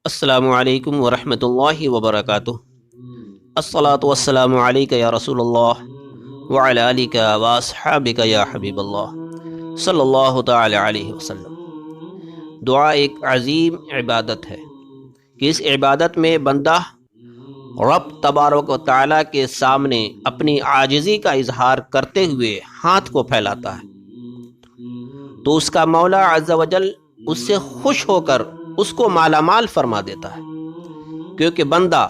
السلام علیکم ورحمۃ اللہ وبرکاتہ۔ الصلاۃ والسلام علیک یا رسول اللہ وعلی آلک واصحابک یا حبیب اللہ صلی اللہ تعالی علیہ وسلم۔ دعا ایک عظیم عبادت ہے کہ اس عبادت میں بندہ رب تبارک و تعالیٰ کے سامنے اپنی عاجزی کا اظہار کرتے ہوئے ہاتھ کو پھیلاتا ہے تو اس کا مولا عز و جل اس سے خوش ہو کر اس کو مالا مال فرما دیتا ہے، کیونکہ بندہ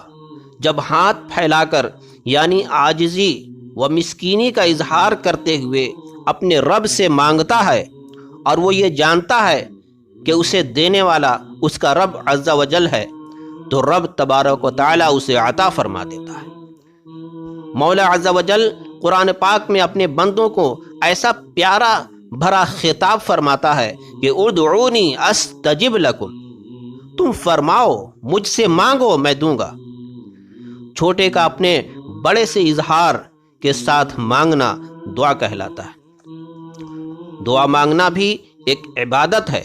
جب ہاتھ پھیلا کر یعنی عاجزی و مسکینی کا اظہار کرتے ہوئے اپنے رب سے مانگتا ہے اور وہ یہ جانتا ہے کہ اسے دینے والا اس کا رب عز و جل ہے، تو رب تبارک و تعالیٰ اسے عطا فرما دیتا ہے۔ مولا عز و جل قرآن پاک میں اپنے بندوں کو ایسا پیارا بھرا خطاب فرماتا ہے کہ ادعونی استجب لکم، تم فرماؤ مجھ سے مانگو میں دوں گا۔ چھوٹے کا اپنے بڑے سے اظہار کے ساتھ مانگنا دعا کہلاتا ہے۔ دعا مانگنا بھی ایک عبادت ہے،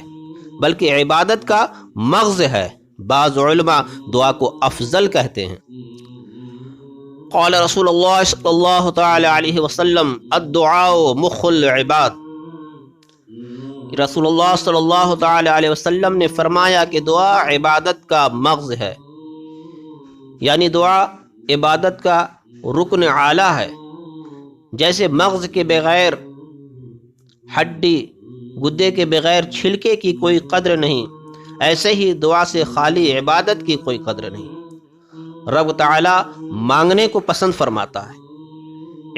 بلکہ عبادت کا مغز ہے۔ بعض علماء دعا کو افضل کہتے ہیں۔ قال رسول اللہ صلی اللہ تعالی علیہ وسلم الدعاء مخ العباد، رسول اللہ صلی اللہ تعالی علیہ وسلم نے فرمایا کہ دعا عبادت کا مغز ہے، یعنی دعا عبادت کا رکن اعلیٰ ہے۔ جیسے مغز کے بغیر ہڈی، گدے کے بغیر چھلکے کی کوئی قدر نہیں، ایسے ہی دعا سے خالی عبادت کی کوئی قدر نہیں۔ رب تعالیٰ مانگنے کو پسند فرماتا ہے۔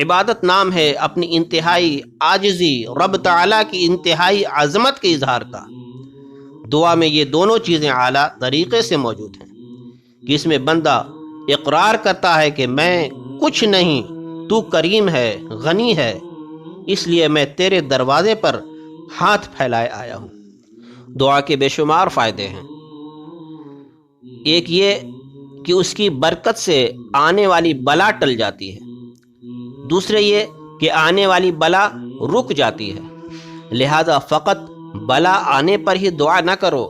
عبادت نام ہے اپنی انتہائی عاجزی رب تعالیٰ کی انتہائی عظمت کے اظہار کا۔ دعا میں یہ دونوں چیزیں اعلیٰ طریقے سے موجود ہیں کہ اس میں بندہ اقرار کرتا ہے کہ میں کچھ نہیں، تو کریم ہے، غنی ہے، اس لیے میں تیرے دروازے پر ہاتھ پھیلائے آیا ہوں۔ دعا کے بے شمار فائدے ہیں۔ ایک یہ کہ اس کی برکت سے آنے والی بلا ٹل جاتی ہے، دوسرے یہ کہ آنے والی بلا رک جاتی ہے۔ لہذا فقط بلا آنے پر ہی دعا نہ کرو،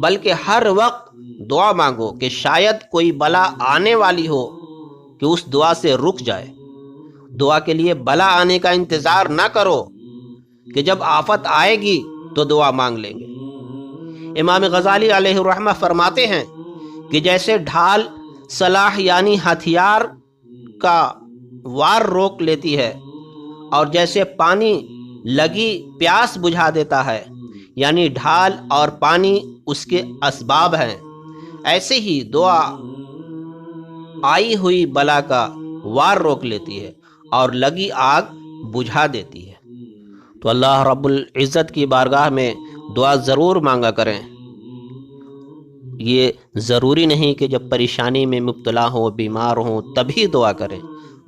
بلکہ ہر وقت دعا مانگو کہ شاید کوئی بلا آنے والی ہو کہ اس دعا سے رک جائے۔ دعا کے لیے بلا آنے کا انتظار نہ کرو کہ جب آفت آئے گی تو دعا مانگ لیں گے۔ امام غزالی علیہ الرحمہ فرماتے ہیں کہ جیسے ڈھال سلاح یعنی ہتھیار کا وار روک لیتی ہے، اور جیسے پانی لگی پیاس بجھا دیتا ہے، یعنی ڈھال اور پانی اس کے اسباب ہیں، ایسے ہی دعا آئی ہوئی بلا کا وار روک لیتی ہے اور لگی آگ بجھا دیتی ہے۔ تو اللہ رب العزت کی بارگاہ میں دعا ضرور مانگا کریں۔ یہ ضروری نہیں کہ جب پریشانی میں مبتلا ہوں، بیمار ہوں تبھی دعا کریں۔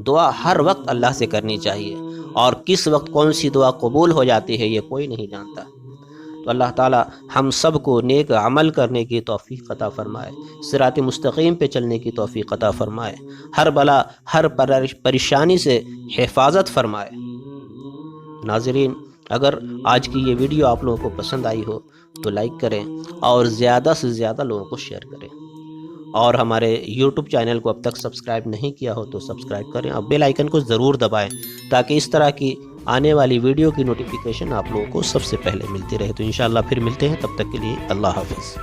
دعا ہر وقت اللہ سے کرنی چاہیے، اور کس وقت کون سی دعا قبول ہو جاتی ہے یہ کوئی نہیں جانتا۔ تو اللہ تعالی ہم سب کو نیک عمل کرنے کی توفیق عطا فرمائے، صراط مستقیم پہ چلنے کی توفیق عطا فرمائے، ہر بلا ہر پریشانی سے حفاظت فرمائے۔ ناظرین، اگر آج کی یہ ویڈیو آپ لوگوں کو پسند آئی ہو تو لائک کریں اور زیادہ سے زیادہ لوگوں کو شیئر کریں، اور ہمارے یوٹیوب چینل کو اب تک سبسکرائب نہیں کیا ہو تو سبسکرائب کریں اور بیل آئیکن کو ضرور دبائیں تاکہ اس طرح کی آنے والی ویڈیو کی نوٹیفیکیشن آپ لوگوں کو سب سے پہلے ملتی رہے۔ تو انشاءاللہ پھر ملتے ہیں، تب تک کے لیے اللہ حافظ۔